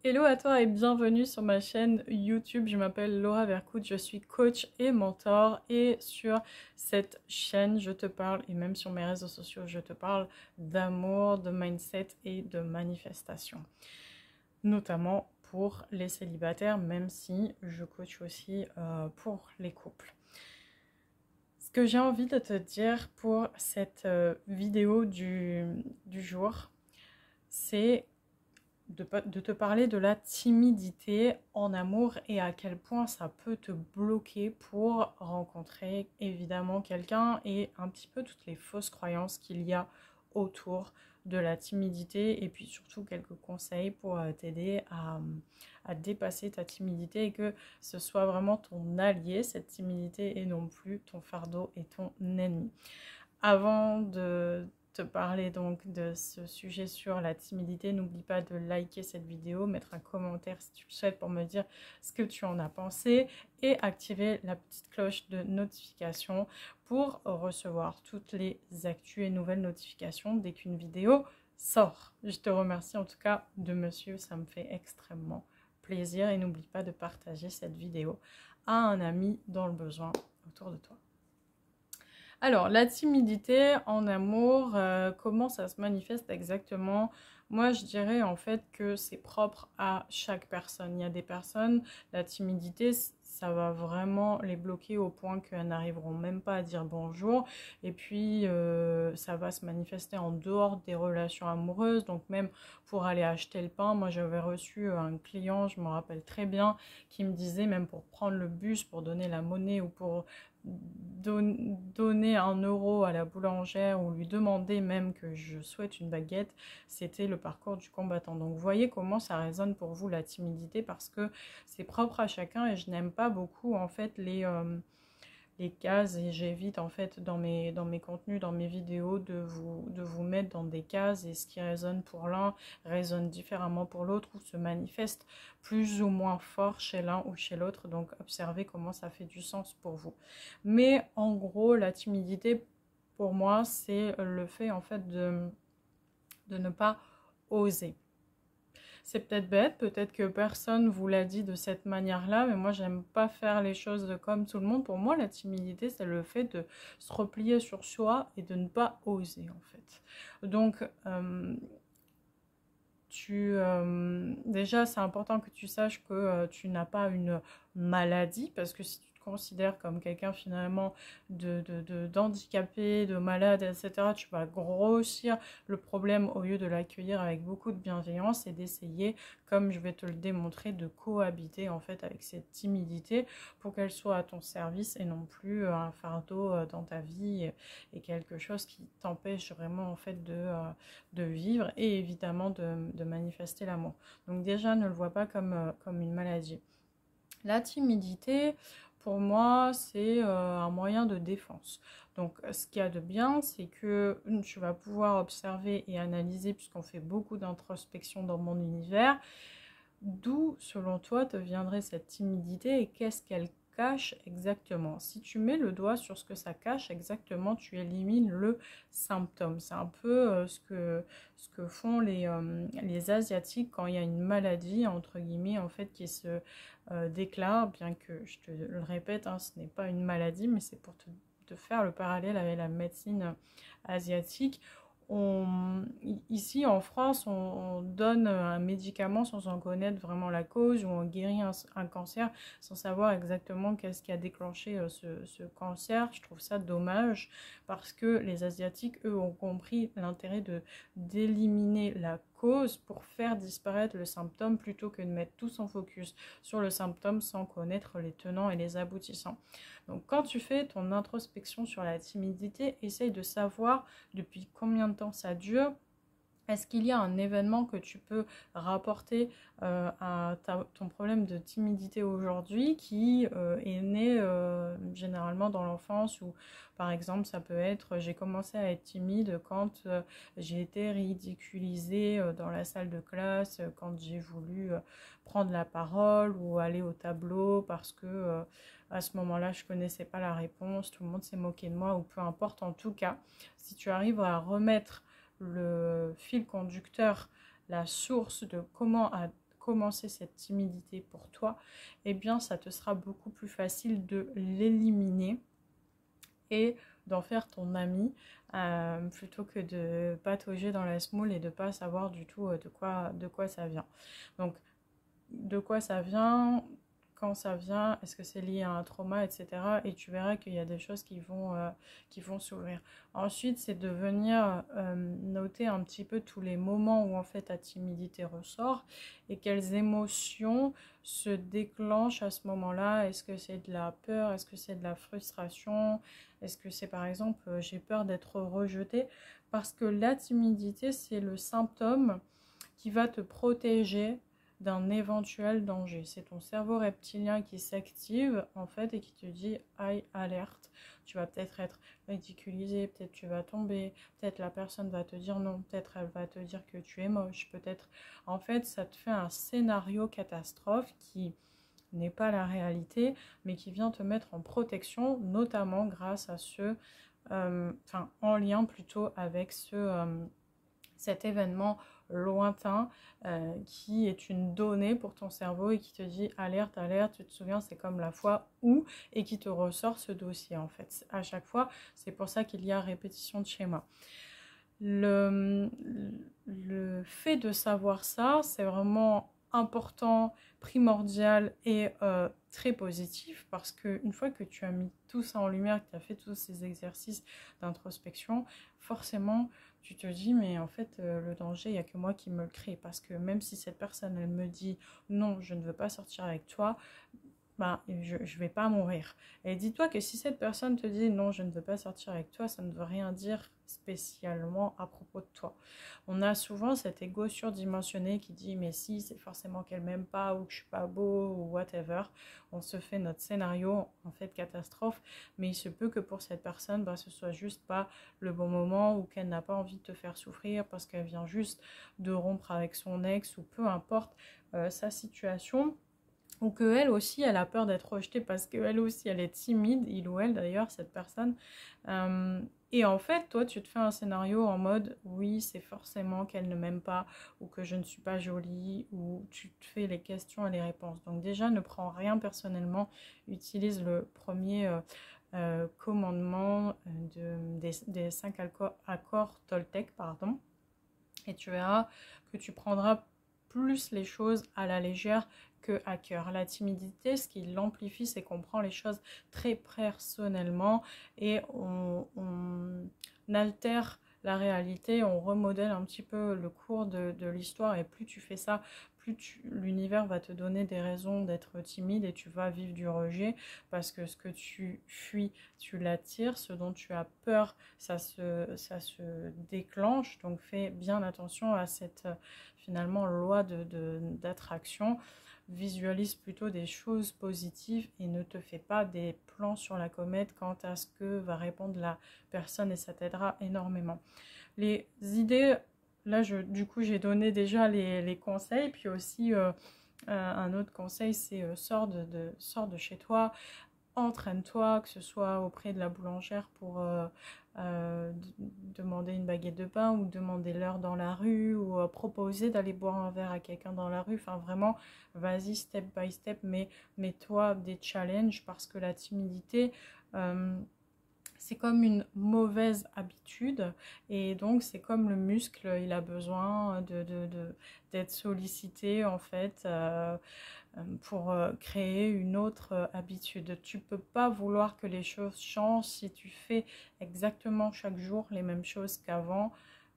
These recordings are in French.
Hello à toi et bienvenue sur ma chaîne YouTube. Je m'appelle Laura Vercoute, je suis coach et mentor et sur cette chaîne je te parle et même sur mes réseaux sociaux je te parle d'amour, de mindset et de manifestation. Notamment pour les célibataires, même si je coach aussi pour les couples. Ce que j'ai envie de te dire pour cette vidéo du jour, c'est de te parler de la timidité en amour et à quel point ça peut te bloquer pour rencontrer évidemment quelqu'un et un petit peu toutes les fausses croyances qu'il y a autour de la timidité et puis surtout quelques conseils pour t'aider à dépasser ta timidité et que ce soit vraiment ton allié, cette timidité, et non plus ton fardeau et ton ennemi. Avant de te parler donc de ce sujet sur la timidité, n'oublie pas de liker cette vidéo, mettre un commentaire si tu le souhaites pour me dire ce que tu en as pensé et activer la petite cloche de notification pour recevoir toutes les actus et nouvelles notifications dès qu'une vidéo sort. Je te remercie en tout cas de me suivre, ça me fait extrêmement plaisir et n'oublie pas de partager cette vidéo à un ami dans le besoin autour de toi. Alors, la timidité en amour, comment ça se manifeste exactement? Moi, je dirais en fait que c'est propre à chaque personne. Il y a des personnes, la timidité, ça va vraiment les bloquer au point qu'elles n'arriveront même pas à dire bonjour. Et puis, ça va se manifester en dehors des relations amoureuses. Donc, même pour aller acheter le pain, moi, j'avais reçu un client, je me rappelle très bien, qui me disait, même pour prendre le bus, pour donner la monnaie ou pour donner 1 euro à la boulangère ou lui demander même que je souhaite une baguette, c'était le parcours du combattant. Donc vous voyez comment ça résonne pour vous la timidité, parce que c'est propre à chacun et je n'aime pas beaucoup en fait les cases, et j'évite en fait dans mes contenus, dans mes vidéos de vous mettre dans des cases, et ce qui résonne pour l'un résonne différemment pour l'autre ou se manifeste plus ou moins fort chez l'un ou chez l'autre. Donc observez comment ça fait du sens pour vous. Mais en gros, la timidité pour moi c'est le fait en fait de ne pas oser. C'est peut-être bête, peut-être que personne vous l'a dit de cette manière-là, mais moi j'aime pas faire les choses comme tout le monde. Pour moi, la timidité, c'est le fait de se replier sur soi et de ne pas oser en fait. Donc, déjà, c'est important que tu saches que tu n'as pas une maladie, parce que si tu te considères comme quelqu'un finalement d'handicapé, de malade, etc., tu vas grossir le problème au lieu de l'accueillir avec beaucoup de bienveillance et d'essayer, comme je vais te le démontrer, de cohabiter en fait avec cette timidité pour qu'elle soit à ton service et non plus un fardeau dans ta vie et quelque chose qui t'empêche vraiment en fait de vivre et évidemment de manifester l'amour. Donc déjà, ne le vois pas comme une maladie. La timidité, pour moi, c'est un moyen de défense. Donc, ce qu'il y a de bien, c'est que tu vas pouvoir observer et analyser, puisqu'on fait beaucoup d'introspection dans mon univers, d'où, selon toi, te viendrait cette timidité et qu'est-ce qu'elle cache exactement. Si tu mets le doigt sur ce que ça cache exactement, tu élimines le symptôme. C'est un peu ce que font les Asiatiques quand il y a une maladie, entre guillemets, en fait, qui se déclare, bien que, je te le répète, hein, ce n'est pas une maladie, mais c'est pour te faire le parallèle avec la médecine asiatique. Ici en France, on donne un médicament sans en connaître vraiment la cause, ou on guérit un cancer sans savoir exactement qu'est-ce qui a déclenché ce cancer. Je trouve ça dommage, parce que les Asiatiques, eux, ont compris l'intérêt d'éliminer la cause pour faire disparaître le symptôme, plutôt que de mettre tout son focus sur le symptôme sans connaître les tenants et les aboutissants. Donc quand tu fais ton introspection sur la timidité, essaye de savoir depuis combien de temps ça dure. Est-ce qu'il y a un événement que tu peux rapporter à ton problème de timidité aujourd'hui qui est né généralement dans l'enfance, ou par exemple ça peut être j'ai commencé à être timide quand j'ai été ridiculisée dans la salle de classe, quand j'ai voulu prendre la parole ou aller au tableau parce que à ce moment-là je connaissais pas la réponse, tout le monde s'est moqué de moi, ou peu importe. En tout cas, si tu arrives à remettre le fil conducteur, la source de commencer cette timidité pour toi, eh bien ça te sera beaucoup plus facile de l'éliminer et d'en faire ton ami plutôt que de patauger dans la semoule et de pas savoir du tout de quoi ça vient. Donc de quoi ça vient, quand ça vient, est-ce que c'est lié à un trauma, etc. Et tu verras qu'il y a des choses qui vont s'ouvrir. Ensuite, c'est de venir noter un petit peu tous les moments où en fait ta timidité ressort et quelles émotions se déclenchent à ce moment-là. Est-ce que c'est de la peur? Est-ce que c'est de la frustration? Est-ce que c'est par exemple, j'ai peur d'être rejetée? Parce que la timidité, c'est le symptôme qui va te protéger d'un éventuel danger. C'est ton cerveau reptilien qui s'active en fait et qui te dit aïe, alerte, tu vas peut-être être ridiculisé, peut-être tu vas tomber, peut-être la personne va te dire non, peut-être elle va te dire que tu es moche, peut-être en fait ça te fait un scénario catastrophe qui n'est pas la réalité mais qui vient te mettre en protection, notamment grâce à en lien plutôt avec cet événement lointain qui est une donnée pour ton cerveau et qui te dit alerte, alerte, tu te souviens, c'est comme la fois où, et qui te ressort ce dossier en fait. À chaque fois, c'est pour ça qu'il y a répétition de schéma. Le fait de savoir ça, c'est vraiment important, primordial et très positif parce qu'une fois que tu as mis tout ça en lumière, que tu as fait tous ces exercices d'introspection, forcément tu te dis mais en fait le danger il n'y a que moi qui me le crée parce que même si cette personne elle me dit non je ne veux pas sortir avec toi, je ne vais pas mourir. Et dis-toi que si cette personne te dit non, je ne veux pas sortir avec toi, ça ne veut rien dire spécialement à propos de toi. On a souvent cet ego surdimensionné qui dit mais si, c'est forcément qu'elle m'aime pas ou que je suis pas beau ou whatever. On se fait notre scénario en fait catastrophe, mais il se peut que pour cette personne, ce soit juste pas le bon moment ou qu'elle n'a pas envie de te faire souffrir parce qu'elle vient juste de rompre avec son ex ou peu importe sa situation. Ou qu'elle aussi, elle a peur d'être rejetée parce qu'elle aussi, elle est timide, il ou elle d'ailleurs, cette personne. Et en fait, toi, tu te fais un scénario en mode, oui, c'est forcément qu'elle ne m'aime pas, ou que je ne suis pas jolie, ou tu te fais les questions et les réponses. Donc déjà, ne prends rien personnellement, utilise le premier commandement des 5 accords Toltec, pardon, et tu verras que tu prendras plus les choses à la légère que à cœur. La timidité, ce qui l'amplifie, c'est qu'on prend les choses très personnellement et on altère la réalité, on remodèle un petit peu le cours de l'histoire et plus tu fais ça, plus l'univers va te donner des raisons d'être timide et tu vas vivre du rejet parce que ce que tu fuis, tu l'attires, ce dont tu as peur, ça se déclenche. Donc fais bien attention à cette finalement loi d'attraction. Visualise plutôt des choses positives et ne te fais pas des plans sur la comète quant à ce que va répondre la personne et ça t'aidera énormément. Les idées, là du coup j'ai donné déjà les conseils, puis aussi un autre conseil c'est sors de chez toi, entraîne-toi, que ce soit auprès de la boulangère pour demander une baguette de pain ou demander l'heure dans la rue ou proposer d'aller boire un verre à quelqu'un dans la rue. Enfin vraiment, vas-y step by step, mais mets-toi des challenges parce que la timidité, c'est comme une mauvaise habitude et donc c'est comme le muscle, il a besoin d'être sollicité en fait pour créer une autre habitude. Tu peux pas vouloir que les choses changent si tu fais exactement chaque jour les mêmes choses qu'avant.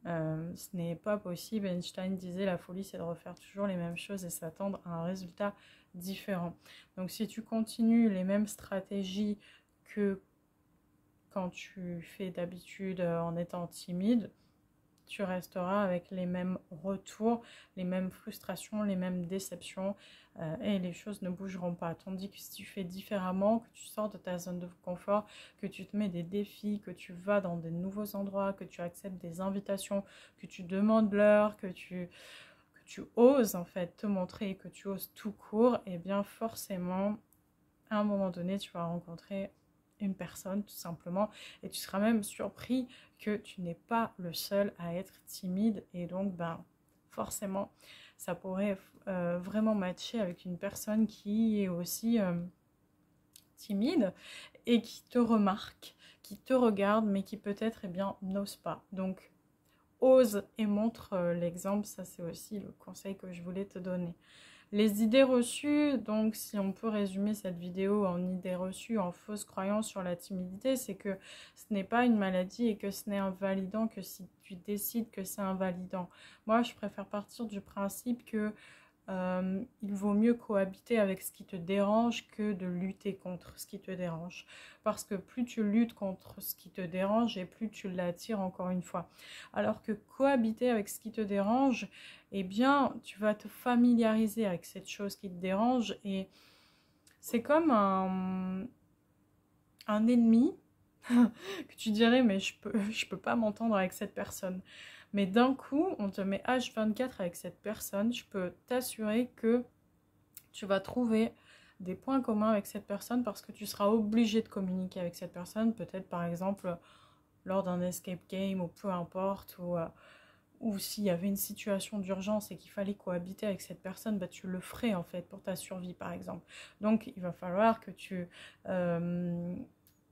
Ce n'est pas possible. Einstein disait la folie c'est de refaire toujours les mêmes choses et s'attendre à un résultat différent. Donc si tu continues les mêmes stratégies que quand tu fais d'habitude en étant timide, tu resteras avec les mêmes retours, les mêmes frustrations, les mêmes déceptions et les choses ne bougeront pas. Tandis que si tu fais différemment, que tu sors de ta zone de confort, que tu te mets des défis, que tu vas dans des nouveaux endroits, que tu acceptes des invitations, que tu demandes l'heure, que tu oses en fait te montrer, que tu oses tout court, et bien forcément, à un moment donné, tu vas rencontrer une personne tout simplement et tu seras même surpris que tu n'es pas le seul à être timide et donc forcément ça pourrait vraiment matcher avec une personne qui est aussi timide et qui te remarque, qui te regarde, mais qui peut-être eh bien n'ose pas. Donc ose et montre l'exemple, ça c'est aussi le conseil que je voulais te donner. Les idées reçues, donc si on peut résumer cette vidéo en idées reçues, en fausses croyances sur la timidité, c'est que ce n'est pas une maladie et que ce n'est invalidant que si tu décides que c'est invalidant. Moi, je préfère partir du principe que il vaut mieux cohabiter avec ce qui te dérange que de lutter contre ce qui te dérange. Parce que plus tu luttes contre ce qui te dérange et plus tu l'attires encore une fois. Alors que cohabiter avec ce qui te dérange, eh bien, tu vas te familiariser avec cette chose qui te dérange et c'est comme un ennemi que tu dirais mais je peux pas m'entendre avec cette personne. Mais d'un coup, on te met H24 avec cette personne, je peux t'assurer que tu vas trouver des points communs avec cette personne parce que tu seras obligé de communiquer avec cette personne, peut-être par exemple lors d'un escape game ou peu importe, ou s'il y avait une situation d'urgence et qu'il fallait cohabiter avec cette personne, bah, tu le ferais en fait pour ta survie par exemple. Donc il va falloir que tu...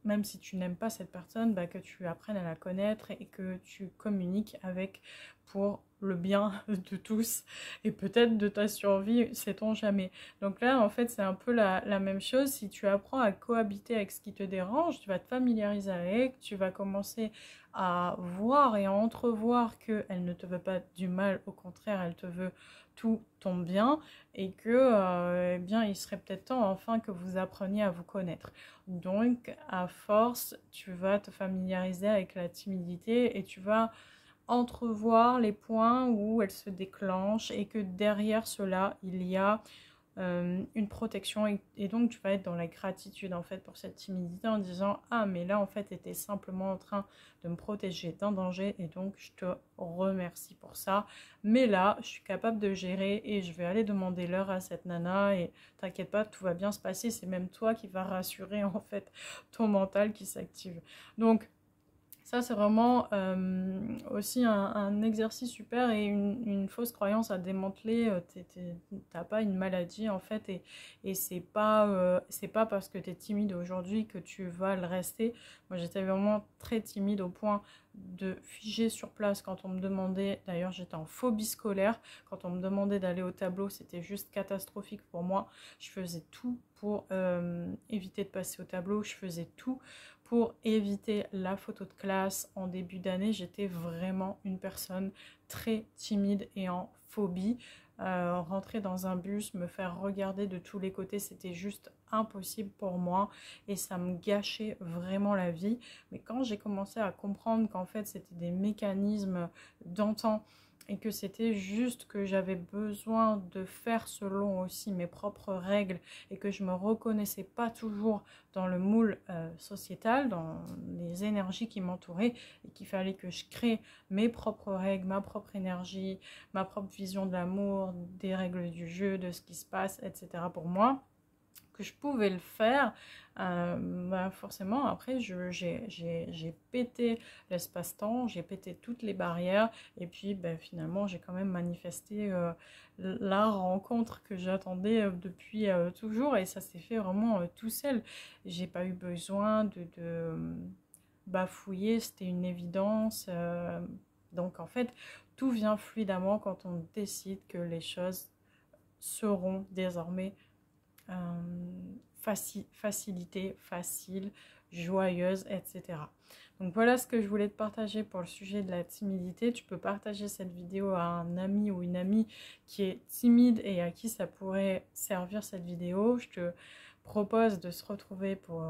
même si tu n'aimes pas cette personne, bah, que tu apprennes à la connaître et que tu communiques avec pour le bien de tous et peut-être de ta survie, sait-on jamais. Donc là, en fait, c'est un peu la même chose. Si tu apprends à cohabiter avec ce qui te dérange, tu vas te familiariser avec, tu vas commencer à voir et à entrevoir qu'elle ne te veut pas du mal, au contraire, elle te veut tout ton bien et que, eh bien, il serait peut-être temps enfin que vous appreniez à vous connaître. Donc, à force, tu vas te familiariser avec la timidité et tu vas entrevoir les points où elle se déclenche et que derrière cela, il y a une protection et donc tu vas être dans la gratitude en fait pour cette timidité en disant ah mais là en fait tu étais simplement en train de me protéger d'un danger et donc je te remercie pour ça, mais là je suis capable de gérer et je vais aller demander l'heure à cette nana et t'inquiète pas, tout va bien se passer, c'est même toi qui vas rassurer en fait ton mental qui s'active. Donc ça, c'est vraiment aussi un exercice super et une fausse croyance à démanteler. T'as pas une maladie en fait et c'est pas parce que tu es timide aujourd'hui que tu vas le rester. Moi, j'étais vraiment très timide au point de figer sur place quand on me demandait, d'ailleurs j'étais en phobie scolaire, quand on me demandait d'aller au tableau, c'était juste catastrophique pour moi. Je faisais tout pour éviter de passer au tableau, je faisais tout pour éviter la photo de classe. En début d'année, j'étais vraiment une personne très timide et en phobie. Rentrer dans un bus, me faire regarder de tous les côtés, c'était juste impossible pour moi et ça me gâchait vraiment la vie. Mais quand j'ai commencé à comprendre qu'en fait c'était des mécanismes d'antan et que c'était juste que j'avais besoin de faire selon aussi mes propres règles et que je me reconnaissais pas toujours dans le moule sociétal, dans les énergies qui m'entouraient et qu'il fallait que je crée mes propres règles, ma propre énergie, ma propre vision de l'amour, des règles du jeu, de ce qui se passe, etc. pour moi, que je pouvais le faire, bah forcément après j'ai pété l'espace-temps, j'ai pété toutes les barrières et puis bah, finalement j'ai quand même manifesté la rencontre que j'attendais depuis toujours et ça s'est fait vraiment tout seul. J'ai pas eu besoin de bafouiller, c'était une évidence. Donc en fait tout vient fluidement quand on décide que les choses seront désormais facilité, facile, joyeuse, etc. Donc voilà ce que je voulais te partager pour le sujet de la timidité. Tu peux partager cette vidéo à un ami ou une amie qui est timide et à qui ça pourrait servir cette vidéo. Je te propose de se retrouver pour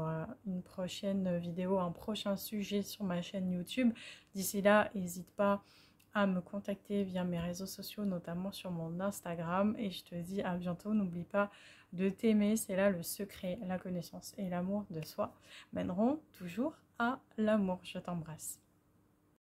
une prochaine vidéo, un prochain sujet sur ma chaîne YouTube. D'ici là, n'hésite pas à me contacter via mes réseaux sociaux, notamment sur mon Instagram. Et je te dis à bientôt. N'oublie pas de t'aimer, c'est là le secret. La connaissance et l'amour de soi mèneront toujours à l'amour. Je t'embrasse.